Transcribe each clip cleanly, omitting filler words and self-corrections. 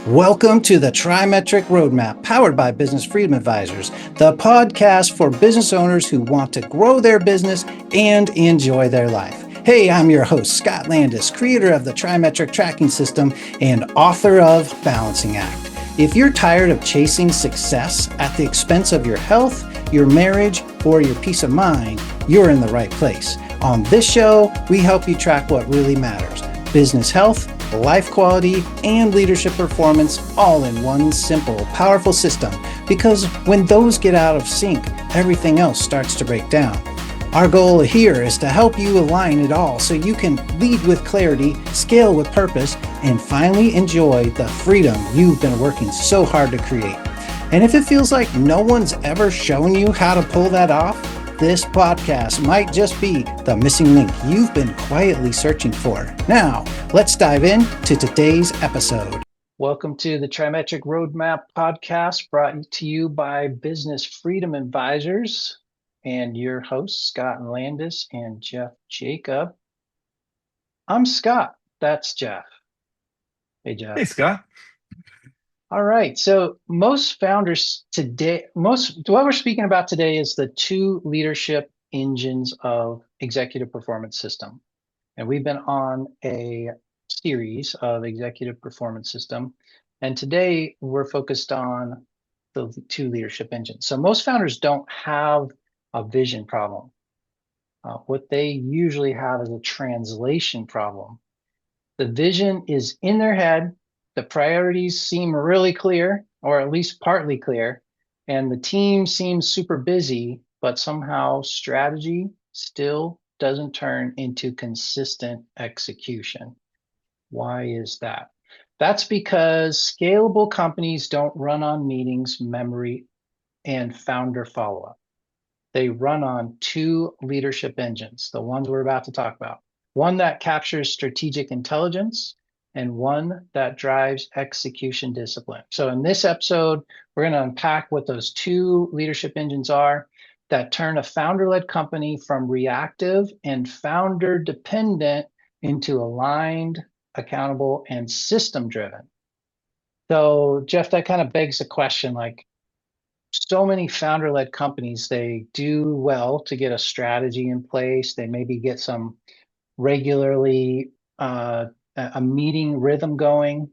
Welcome to the TriMetric Roadmap, powered by Business Freedom Advisors, the podcast for business owners who want to grow their business and enjoy their life. Hey, I'm your host, Scott Landis, creator of the TriMetric tracking system and author of Balancing Act. If you're tired of chasing success at the expense of your health, your marriage, or your peace of mind, you're in the right place. On this show, we help you track what really matters: business health, life quality, and leadership performance, all in one simple, powerful system. Because when those get out of sync, everything else starts to break down. Our goal here is to help you align it all so you can lead with clarity, scale with purpose, and finally enjoy the freedom you've been working so hard to create. And if it feels like no one's ever shown you how to pull that off, this podcast might just be the missing link you've been quietly searching for. Now, let's dive into today's episode. Welcome to the TriMetric Roadmap Podcast, brought to you by Business Freedom Advisors and your hosts, Scott Landis and Jeff Jacob. I'm Scott. That's Jeff. Hey, Jeff. Hey, Scott. All right. So most founders today, what we're speaking about today is the two leadership engines of executive performance system. And we've been on a series of executive performance system. And today we're focused on the two leadership engines. So most founders don't have a vision problem. What they usually have is a translation problem. The vision is in their head. The priorities seem really clear, or at least partly clear, and the team seems super busy, but somehow strategy still doesn't turn into consistent execution. Why is that? That's because scalable companies don't run on meetings, memory, and founder follow-up. They run on two leadership engines, the ones we're about to talk about. One that captures strategic intelligence and one that drives execution discipline. So in this episode, we're going to unpack what those two leadership engines are that turn a founder-led company from reactive and founder-dependent into aligned, accountable, and system-driven. So Jeff, that kind of begs the question, like, so many founder-led companies, they do well to get a strategy in place. They maybe get some regularly a meeting rhythm going,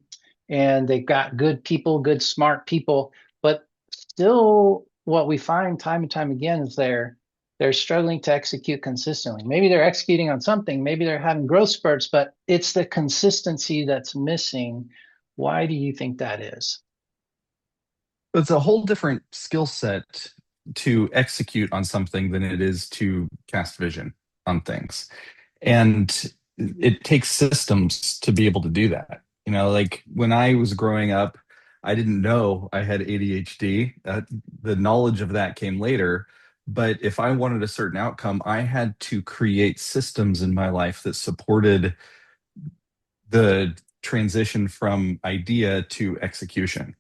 and they've got good people, good smart people. But still, what we find time and time again is they're struggling to execute consistently. Maybe they're executing on something, maybe they're having growth spurts, but it's the consistency that's missing. Why do you think that is? It's a whole different skill set to execute on something than it is to cast vision on things. And it takes systems to be able to do that. Like when I was growing up, I didn't know I had ADHD. The knowledge of that came later. But if I wanted a certain outcome, I had to create systems in my life that supported the transition from idea to execution.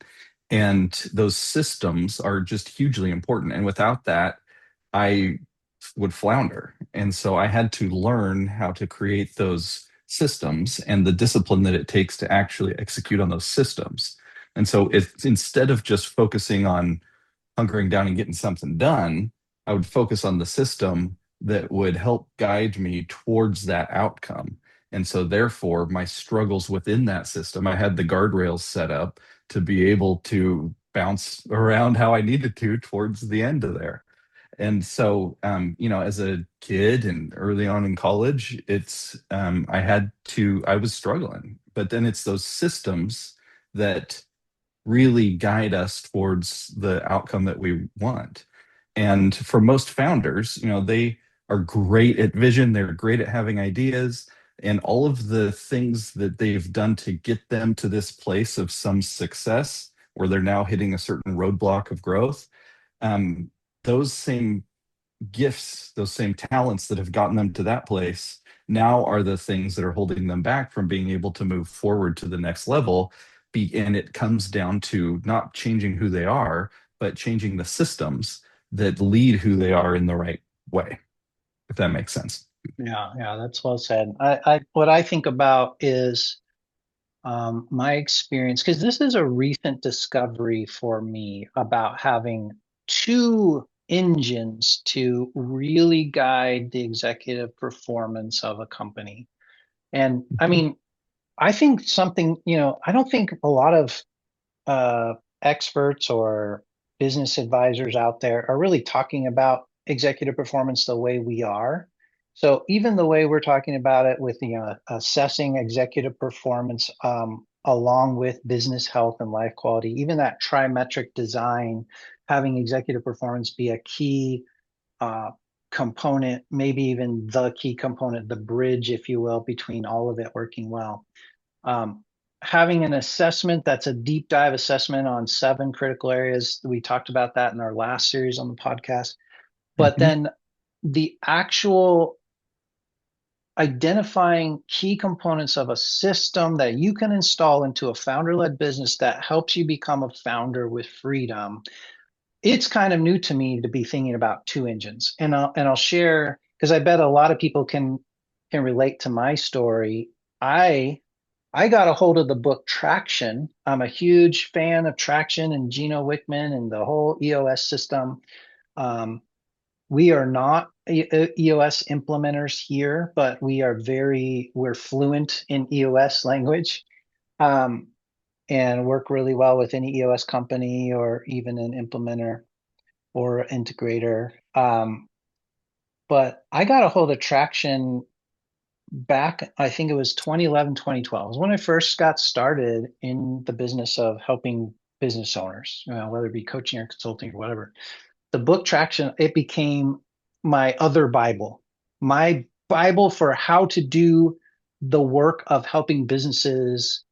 And those systems are just hugely important. And without that, I would flounder. And so I had to learn how to create those systems and the discipline that it takes to actually execute on those systems. And so it's instead of just focusing on hunkering down and getting something done, I would focus on the system that would help guide me towards that outcome. And so, therefore, my struggles within that system, I had the guardrails set up to be able to bounce around how I needed to towards the end of there. And so, as a kid and early on in college, I was struggling. But then it's those systems that really guide us towards the outcome that we want. And for most founders, they are great at vision, they're great at having ideas, and all of the things that they've done to get them to this place of some success where they're now hitting a certain roadblock of growth. Those same gifts, those same talents that have gotten them to that place now are the things that are holding them back from being able to move forward to the next level. And it comes down to not changing who they are, but changing the systems that lead who they are in the right way, if that makes sense. Yeah, that's well said. I what I think about is My experience, because this is a recent discovery for me about having two engines to really guide the executive performance of a company. And I mean, I think something, I don't think a lot of uh, experts or business advisors out there are really talking about executive performance the way we are. So even the way we're talking about it with assessing executive performance along with business health and life quality, even that trimetric design, having executive performance be a key uh, component, maybe even the key component, the bridge, if you will, between all of it working well. um, Having an assessment that's a deep dive assessment on seven critical areas. We talked about that in our last series on the podcast. But Mhm. then the actual identifying key components of a system that you can install into a founder led business that helps you become a founder with freedom. It's kind of new to me to be thinking about two engines. And I'll share because I bet a lot of people can relate to my story. I I got a hold of the book Traction. I'm a huge fan of Traction and Gino Wickman and the whole EOS system. Um, we are not EOS implementers here, but we're fluent in EOS language, um, and work really well with any EOS company or even an implementer or integrator. But I got a hold of Traction back, I think it was 2011, 2012, was when I first got started in the business of helping business owners, whether it be coaching or consulting or whatever. The book Traction, it became my other Bible, my Bible for how to do the work of helping businesses,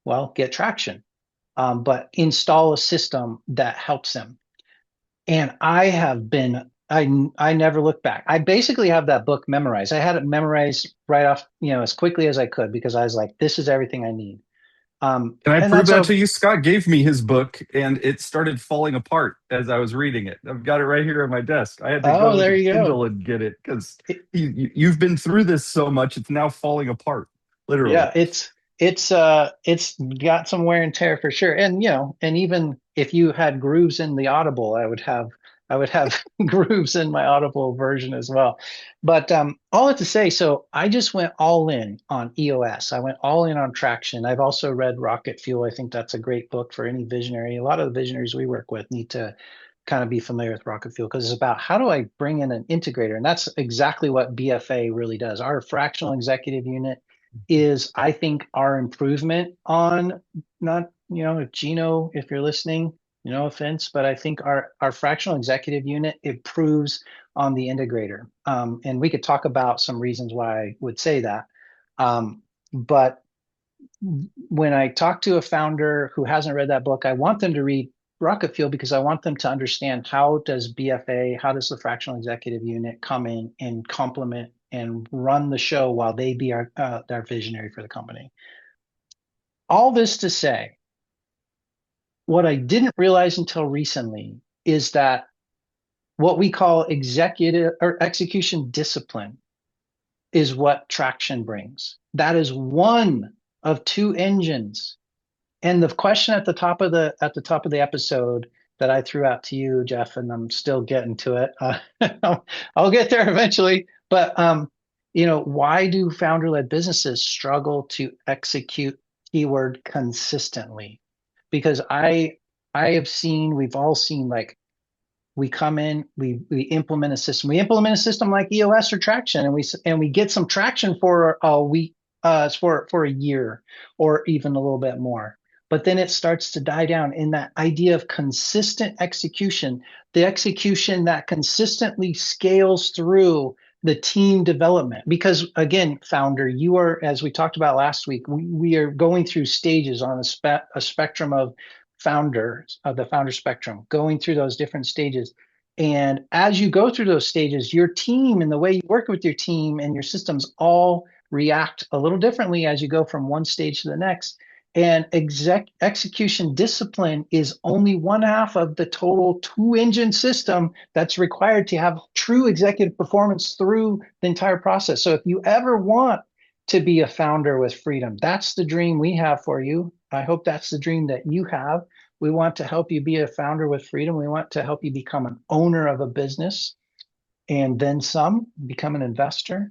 well, get traction, but install a system that helps them. And I never look back. I basically have that book memorized. I had it memorized right off, as quickly as I could because I was like, this is everything I need. Can I And prove that's that a to you? Scott gave me his book and it started falling apart as I was reading it. I've got it right here on my desk. I had to Oh, go there to you go. Kindle and get it because It, you've been through this so much, it's now falling apart, literally. Yeah, it's got some wear and tear for sure. And and even if you had grooves in the Audible, I would have grooves in my Audible version as well. But all that to say, so I just went all in on EOS. I went all in on traction. I've also read Rocket Fuel. I think that's a great book for any visionary. A lot of the visionaries we work with need to kind of be familiar with Rocket Fuel because it's about how do I bring in an integrator? And that's exactly what BFA really does. Our fractional executive unit is, I think, our improvement on, not, Gino, if you're listening, no offense, but I think our fractional executive unit improves on the integrator. And we could talk about some reasons why I would say that. But when I talk to a founder who hasn't read that book, I want them to read Rocket Fuel because I want them to understand how does BFA, how does the fractional executive unit come in and complement and run the show while they be our visionary for the company. All this to say, what I didn't realize until recently is that what we call executive or execution discipline is what traction brings. That is one of two engines. And the question at the top of the episode that I threw out to you, Jeff, and I'm still getting to it. I'll get there eventually. But why do founder-led businesses struggle to execute keyword consistently? Because I have seen, we've all seen, like, we come in, we implement a system. We implement a system like EOS or Traction, and we get some traction for a week, for a year, or even a little bit more. But then it starts to die down in that idea of consistent execution, the execution that consistently scales through the team development. Because again, founder, you are, as we talked about last week, we are going through stages on a spectrum of founders, of the founder spectrum, going through those different stages. And as you go through those stages, your team and the way you work with your team and your systems all react a little differently as you go from one stage to the next. And execution discipline is only one half of the total two engine system that's required to have true executive performance through the entire process. So if you ever want to be a founder with freedom. That's the dream we have for you. I hope that's the dream that you have. We want to help you be a founder with freedom. We want to help you become an owner of a business and then some, become an investor.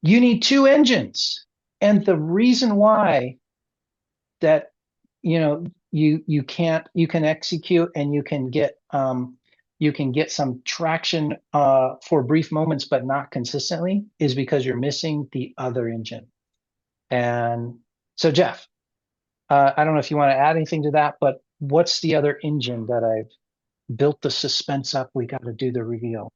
You need two engines. And the reason why that you can execute and you can get some traction for brief moments but not consistently is because you're missing the other engine. And so, Jeff, I don't know if you want to add anything to that, but what's the other engine that I've built the suspense up? We got to do the reveal.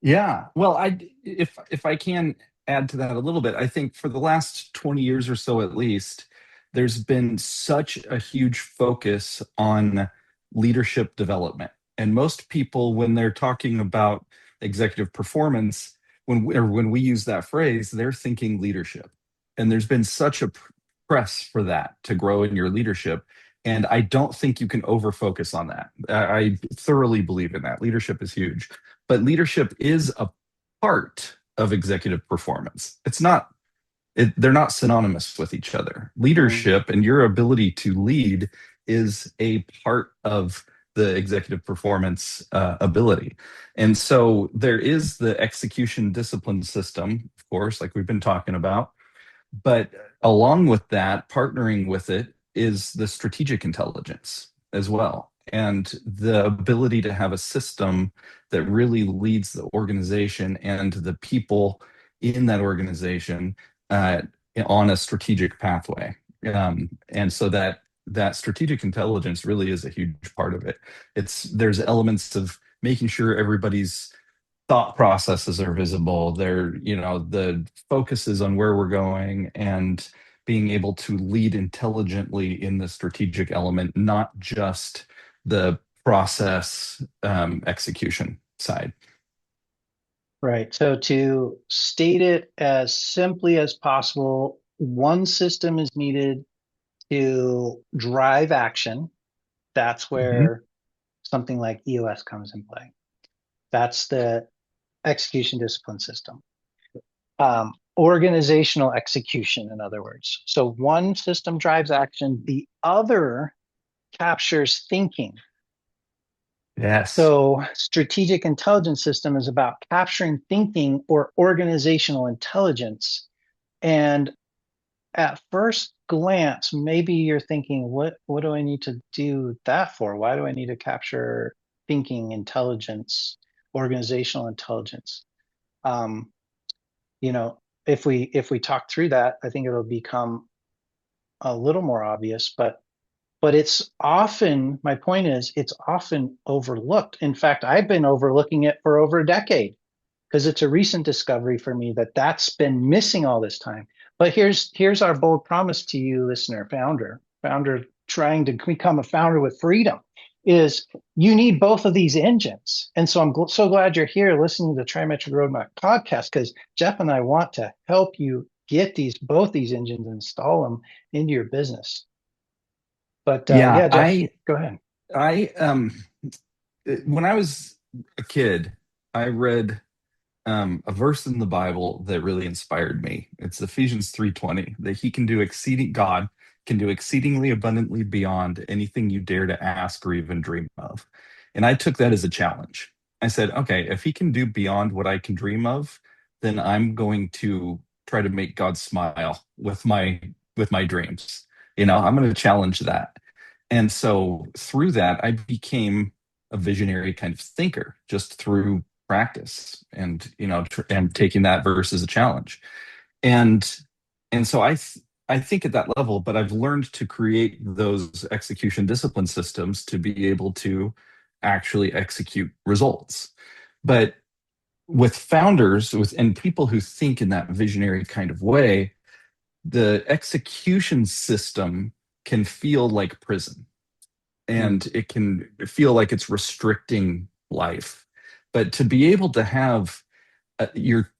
Yeah. Well, if I can add to that a little bit, I think for the last 20 years or so at least, there's been such a huge focus on leadership development. And most people, when they're talking about executive performance, when we use that phrase, they're thinking leadership. And there's been such a press for that to grow in your leadership. And I don't think you can over focus on that. I thoroughly believe in that. Leadership is huge, but leadership is a part of executive performance. They're not synonymous with each other. Mm. Leadership and your ability to lead is a part of the executive performance ability. And so there is the execution discipline system, of course, like we've been talking about. But along with that, partnering with it is the strategic intelligence as well. And the ability to have a system that really leads the organization and the people in that organization uh, on a strategic pathway. And so that strategic intelligence really is a huge part of it. There's elements of making sure everybody's thought processes are visible. The focus is on where we're going and being able to lead intelligently in the strategic element, not just the process execution side. Right. So to state it as simply as possible, one system is needed to drive action. That's Mhm. where something like EOS comes in play. That's the execution discipline system. Organizational execution, in other words. So one system drives action, the other captures thinking. Yes. So strategic intelligence system is about capturing thinking or organizational intelligence. And at first glance, maybe you're thinking, what do I need to do that for? Why do I need to capture thinking intelligence, organizational intelligence? Um, you know, if we talk through that, I think it'll become a little more obvious, but it's often, my point is, it's often overlooked. In fact, I've been overlooking it for over a decade because it's a recent discovery for me that that's been missing all this time. But here's our bold promise to you, listener, founder trying to become a founder with freedom is you need both of these engines. And so I'm so glad you're here listening to the TriMetric Roadmap podcast because Jeff and I want to help you get both these engines, install them into your business. But Yeah, yeah, Jeff, go ahead. I when I was a kid, I read a verse in the Bible that really inspired me. It's Ephesians 3:20, that he can do exceeding God can do exceedingly abundantly beyond anything you dare to ask or even dream of. And I took that as a challenge. I said, okay, if he can do beyond what I can dream of, then I'm going to try to make God smile with my dreams. I'm going to challenge that. And so through that, I became a visionary kind of thinker just through practice and and taking that verse as a challenge and so I think at that level, but I've learned to create those execution discipline systems to be able to actually execute results. But with founders and people who think in that visionary kind of way, the execution system can feel like prison, Mm. and it can feel like it's restricting life. But to be able to have your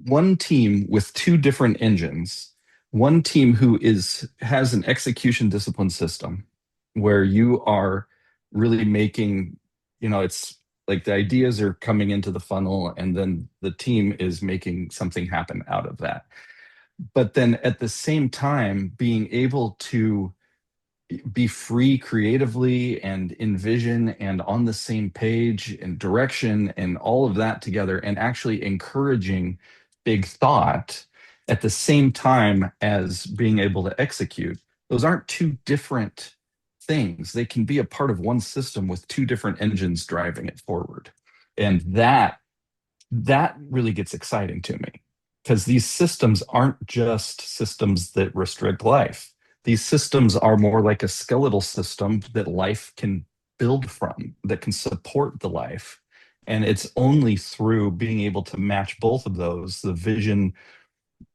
one team with two different engines, one team who is has an execution discipline system where you are really making, it's like the ideas are coming into the funnel and then the team is making something happen out of that. but then at the same time being able to be free creatively and envision and on the same page and direction and all of that together, and actually encouraging big thought at the same time as being able to execute. Those aren't two different things. They can be a part of one system with two different engines driving it forward. And that really gets exciting to me, because these systems aren't just systems that restrict life. These systems are more like a skeletal system that life can build from, that can support the life. And it's only through being able to match both of those,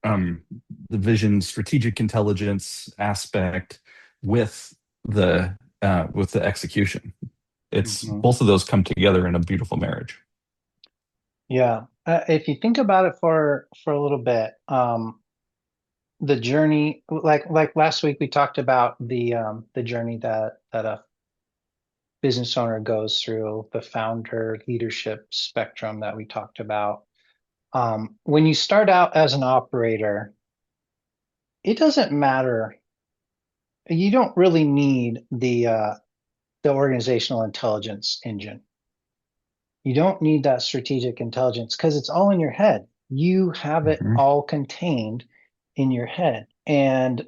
um, the vision, strategic intelligence aspect with the execution. It's Mhm. both of those come together in a beautiful marriage. Yeah. If you think about it for a little bit, the journey, like last week we talked about the journey that a business owner goes through, the founder leadership spectrum that we talked about. When you start out as an operator, it doesn't matter. You don't really need the organizational intelligence engine. You don't need that strategic intelligence because it's all in your head. You have it Mhm. all contained in your head. And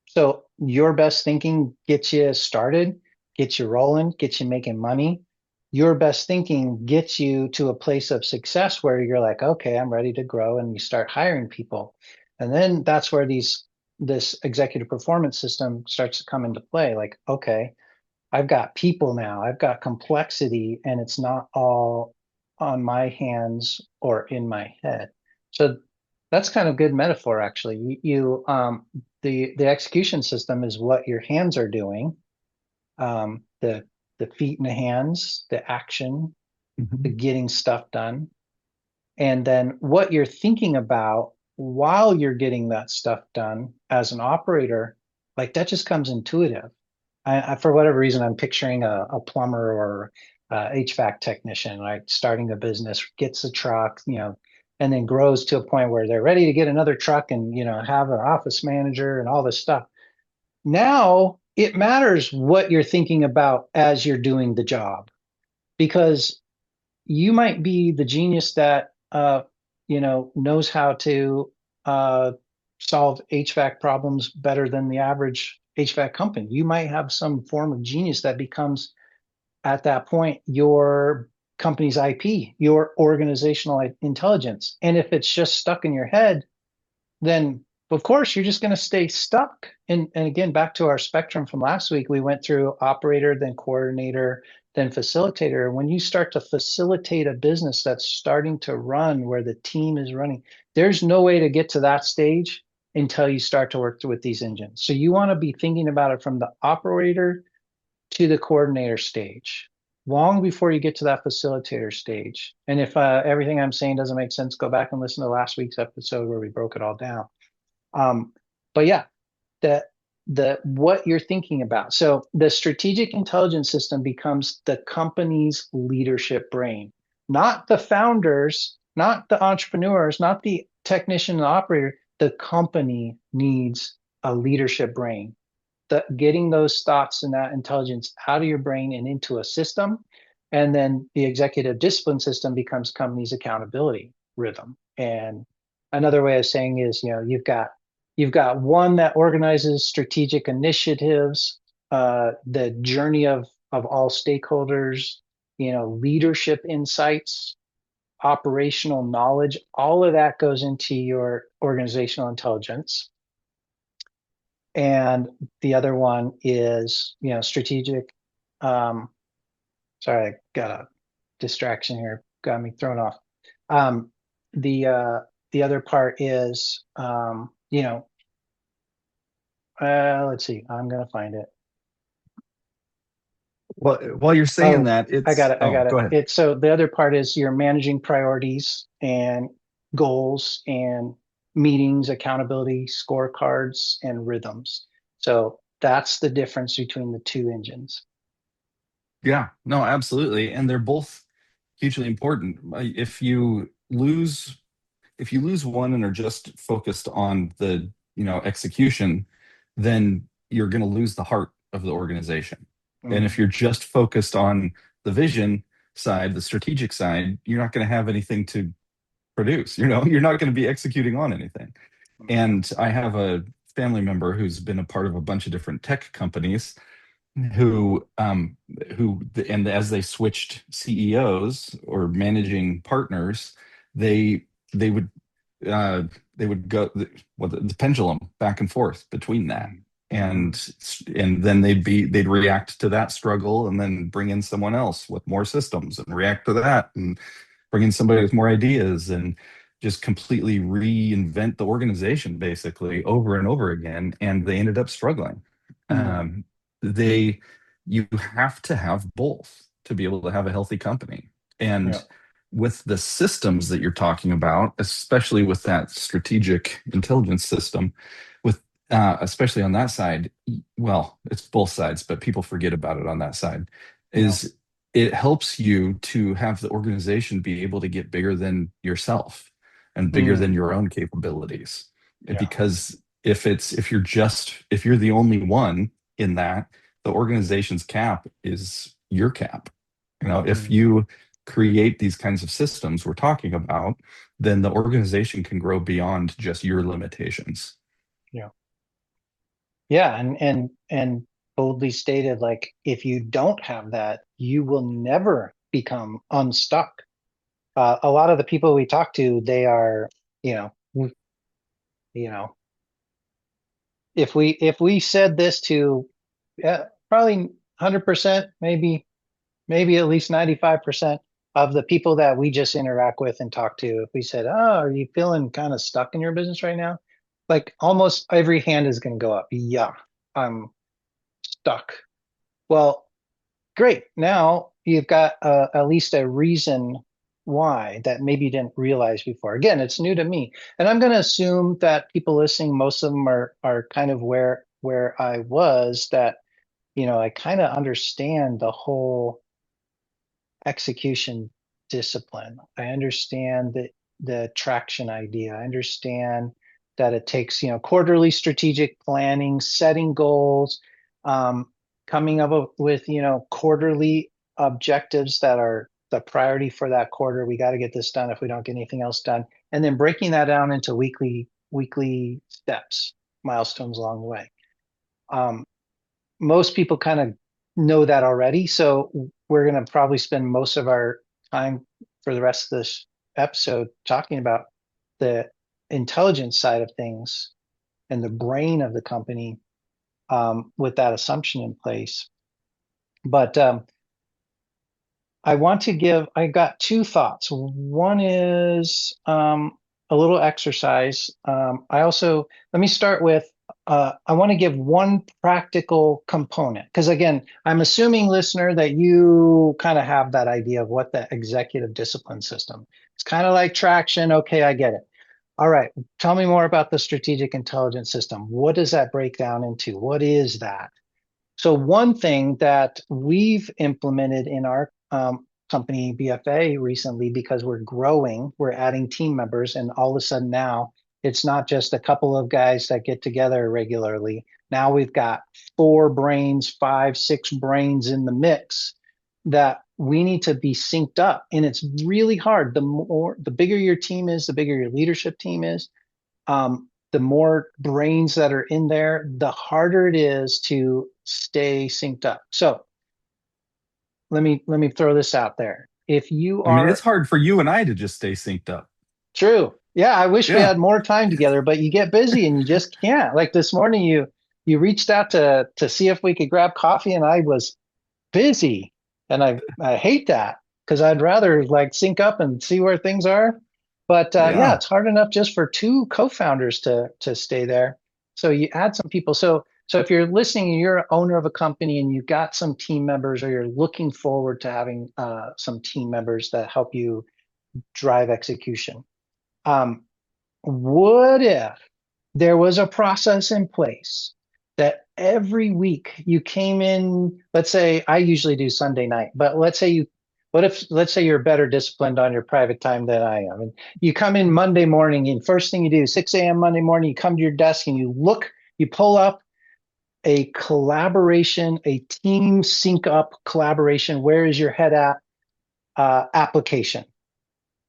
so your best thinking gets you started, gets you rolling, gets you making money. Your best thinking gets you to a place of success where you're like, okay, I'm ready to grow, and you start hiring people. And then that's where this executive performance system starts to come into play. Like, okay, I've got people now, I've got complexity, and it's not all on my hands or in my head. So that's kind of good metaphor, actually. The execution system is what your hands are doing, the feet and the hands, the action, the Mhm. getting stuff done, and then what you're thinking about while you're getting that stuff done as an operator, like that just comes intuitive. For whatever reason, I'm picturing a plumber or HVAC technician, like starting a business, gets a truck, and then grows to a point where they're ready to get another truck and, have an office manager and all this stuff. Now it matters what you're thinking about as you're doing the job, because you might be the genius that knows how to uh, solve HVAC problems better than the average HVAC company. You might have some form of genius that becomes at that point your company's IP, your organizational intelligence. And if it's just stuck in your head, then of course you're just going to stay stuck. And again, back to our spectrum from last week, we went through operator, then coordinator, then facilitator. When you start to facilitate a business that's starting to run where the team is running, there's no way to get to that stage until you start to work with these engines. So you want to be thinking about it from the operator to the coordinator stage, long before you get to that facilitator stage. And if everything I'm saying doesn't make sense, go back and listen to last week's episode where we broke it all down. Um, but yeah, the the what you're thinking about. So the strategic intelligence system becomes the company's leadership brain, not the founders, not the entrepreneurs, not the technician and operator. The company needs a leadership brain. Getting those thoughts and that intelligence out of your brain and into a system. And then the executive discipline system becomes company's accountability rhythm. And another way of saying is, you've got one that organizes strategic initiatives, the journey of all stakeholders, leadership insights, operational knowledge, all of that goes into your organizational intelligence. And the other one is, strategic. Um, sorry, I got a distraction here, got me thrown off. Um, the the other part is, let's see, I'm gonna find it. Well, while you're saying Oh, that, I got it's it. I oh, got go it. ahead. It's so the other part is you're managing priorities and goals and meetings, accountability, scorecards, and rhythms. So that's the difference between the two engines. Yeah, no, absolutely. And they're both hugely important. If you lose if you lose one and are just focused on the, execution, then you're going to lose the heart of the organization. And if Mm, you're just focused on the vision side, the strategic side, you're not going to have anything to produce. You're not going to be executing on anything. mm, And I have a family member who's been a part of a bunch of different tech companies who and as they switched CEOs or managing partners, they they would uh they would go the pendulum back and forth between that. mm, And mm, and then they'd react to that struggle and then bring in someone else with more systems and react to that and bring in somebody with more ideas and just completely reinvent the organization basically over and over again. And they ended up struggling. mm. Um, they You have to have both to be able to have a healthy company. Yeah. And with the systems that you're talking about, especially with that strategic intelligence system, with especially on that side, well, it's both sides, but people forget about it on that side, Yeah. is it helps you to have the organization be able to get bigger than yourself and bigger than Mm, your own capabilities. yeah. Because if you're the only one in that, the organization's cap is your cap. If Mm, you create these kinds of systems we're talking about, then the organization can grow beyond just your limitations. yeah. Yeah. And boldly stated, like, if you don't have that, you will never become unstuck. A lot of the people we talk to, they are, you know, you know, if we said this to probably 100%, maybe at least 95% of the people that we just interact with and talk to, if we said, "Oh, are you feeling kind of stuck in your business right now?" Like almost every hand is going to go up. Yeah, I'm stuck. Well, great. Now you've got at least a reason why that maybe you didn't realize before. Again, it's new to me, and I'm going to assume that people listening, most of them are kind of where I was. That I kind of understand the whole execution discipline. I understand the traction idea. I understand that it takes, quarterly strategic planning, setting goals, um, coming up with, quarterly objectives that are the priority for that quarter. We got to get this done if we don't get anything else done. And then breaking that down into weekly steps, milestones along the way. Um, Most people kind of know that already. So we're going to probably spend most of our time for the rest of this episode talking about the intelligence side of things and the brain of the company, with that assumption in place. But I got two thoughts. One is a little exercise. Let me start with, I want to give one practical component. Because again, I'm assuming, listener, that you kind of have that idea of what the executive discipline system. It's kind of like traction. Okay, I get it. All right, tell me more about the strategic intelligence system. What does that break down into? What is that? So one thing that we've implemented in our company BFA recently, because we're growing, we're adding team members, and all of a sudden now it's not just a couple of guys that get together regularly. Now we've got four brains, five, six brains in the mix that we need to be synced up. And it's really hard. The bigger your team is, the bigger your leadership team is, the more brains that are in there, the harder it is to stay synced up. So let me throw this out there. If you I mean, it's are hard for you and I to just stay synced up. true, yeah, I wish we Yeah. had more time together, but you get busy and you just can't. Like this morning, you reached out to see if we could grab coffee, and I was busy, and I hate that because I'd rather like sync up and see where things are. But yeah, Yeah. it's hard enough just for two co-founders to stay there. So you add some people. So if you're listening and you're an owner of a company and you've got some team members, or you're looking forward to having some team members that help you drive execution, um, what if there was a process in place that every week you came in? Let's say I usually do Sunday night, but let's say What if, let's say you're better disciplined on your private time than I am, and you come in Monday morning, and first thing you do, 6 a.m. Monday morning, you come to your desk and you look, you pull up a collaboration, a team sync up collaboration. Where is your head at application?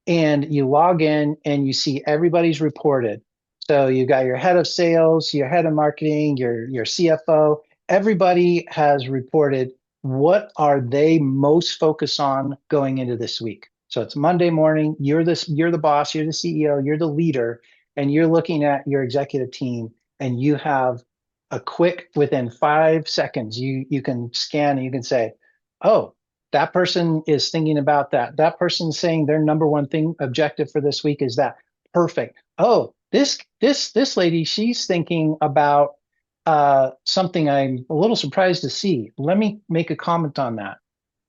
And you log in and you see everybody's reported. So you got your head of sales, your head of marketing, your CFO. Everybody has reported what are they most focused on going into this week. So it's Monday morning. You're the boss. You're the CEO. You're the leader, and you're looking at your executive team, and you have a quick within 5 seconds. You can scan and you can say, "Oh, that person is thinking about that. That person's saying their number one thing objective for this week is that. Perfect. Oh, this lady, she's thinking about something I'm a little surprised to see. Let me make a comment on that,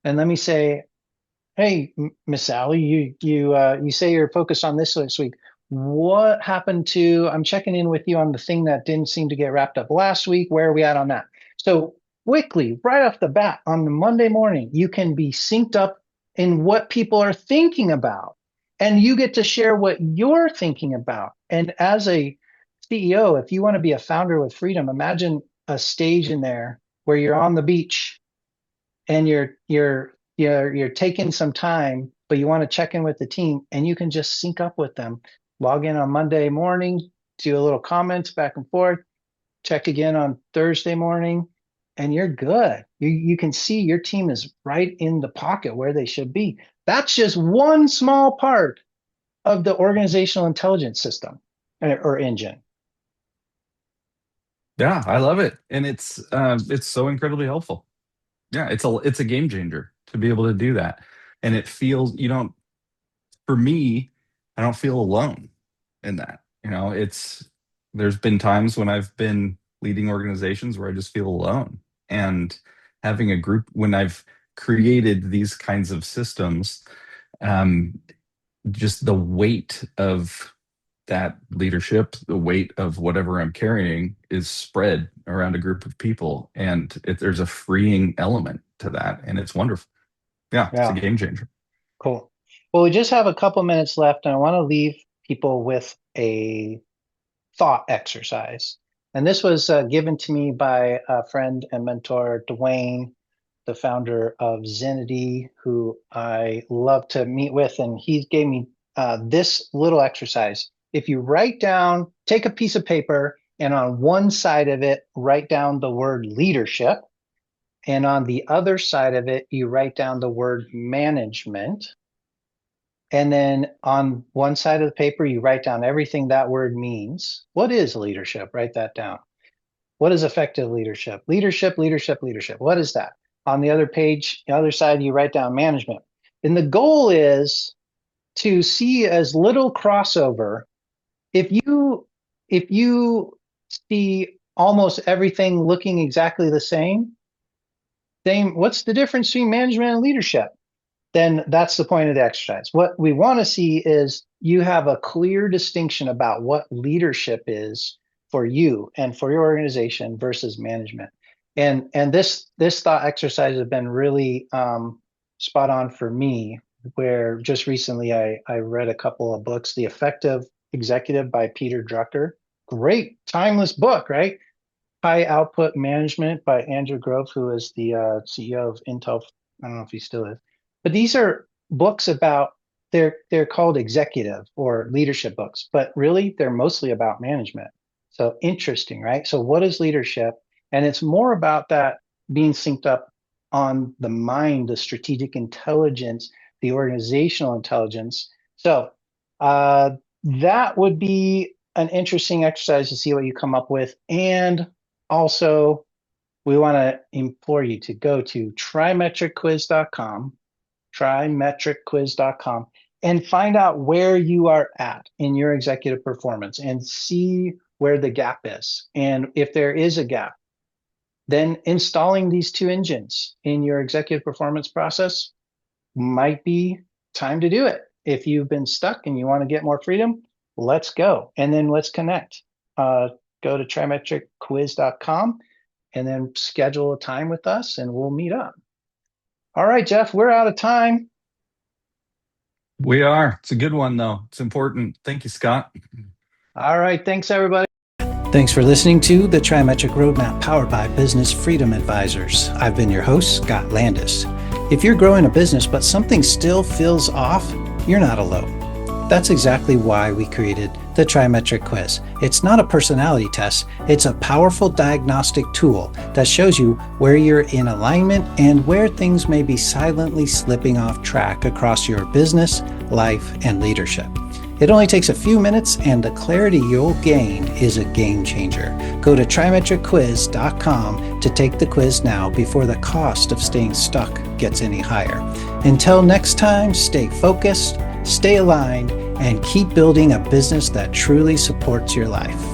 and let me say, hey, Miss Sally, you say you're focused on this week. What happened to? I'm checking in with you on the thing that didn't seem to get wrapped up last week. Where are we at on that? So quickly, right off the bat, on the Monday morning, you can be synced up in what people are thinking about, and you get to share what you're thinking about. And as a CEO, if you want to be a founder with freedom, imagine a stage in there where you're on the beach and you're taking some time, but you want to check in with the team, and you can just sync up with them. Log in on Monday morning, do a little comments back and forth, check again on Thursday morning, and you're good. You can see your team is right in the pocket where they should be. That's just one small part of the organizational intelligence system or engine. Yeah, I love it, and it's so incredibly helpful. Yeah, it's a game changer to be able to do that, and it feels you don't. For me, I don't feel alone in that. It's there's been times when I've been leading organizations where I just feel alone, and having a group when I've created these kinds of systems, um, just the weight of that leadership, the weight of whatever I'm carrying is spread around a group of people. And there's a freeing element to that. And it's wonderful. Yeah, it's a Yeah, game changer. cool. Well, we just have a couple minutes left, and I want to leave people with a thought exercise. And this was given to me by a friend and mentor, Dwayne, the founder of Zenity, who I love to meet with. And he gave me this little exercise. If you write down, take a piece of paper, and on one side of it, write down the word leadership. And on the other side of it, you write down the word management. And then on one side of the paper, you write down everything that word means. What is leadership? Write that down. What is effective leadership? Leadership, leadership, leadership. What is that? On the other page, the other side, you write down management. And the goal is to see as little crossover. If you see almost everything looking exactly the same, what's the difference between management and leadership? Then that's the point of the exercise. What we want to see is you have a clear distinction about what leadership is for you and for your organization versus management. And this thought exercise has been really spot on for me. Where just recently I read a couple of books, The Effective Executive by Peter Drucker. Great timeless book, right? High Output Management by Andrew Grove, who is the CEO of Intel. I don't know if he still is, but these are books about they're called executive or leadership books, but really they're mostly about management. So interesting, right? So what is leadership? And it's more about that being synced up on the mind, the strategic intelligence, the organizational intelligence. So that would be an interesting exercise to see what you come up with. And also, we want to implore you to go to trimetricquiz.com, and find out where you are at in your executive performance and see where the gap is. And if there is a gap, then installing these two engines in your executive performance process might be time to do it. If you've been stuck and you want to get more freedom, let's go. And then let's connect. Go to trimetricquiz.com and then schedule a time with us and we'll meet up. All right, Jeff, we're out of time. We are. It's a good one, though. It's important. Thank you, Scott. All right. Thanks, everybody. Thanks for listening to the TriMetric Roadmap powered by Business Freedom Advisors. I've been your host, Scott Landis. If you're growing a business but something still feels off, you're not alone. That's exactly why we created the TriMetric quiz. It's not a personality test. It's a powerful diagnostic tool that shows you where you're in alignment and where things may be silently slipping off track across your business, life, and leadership. It only takes a few minutes, and the clarity you'll gain is a game changer. Go to TriMetricQuiz.com to take the quiz now before the cost of staying stuck gets any higher. Until next time, stay focused, stay aligned, and keep building a business that truly supports your life.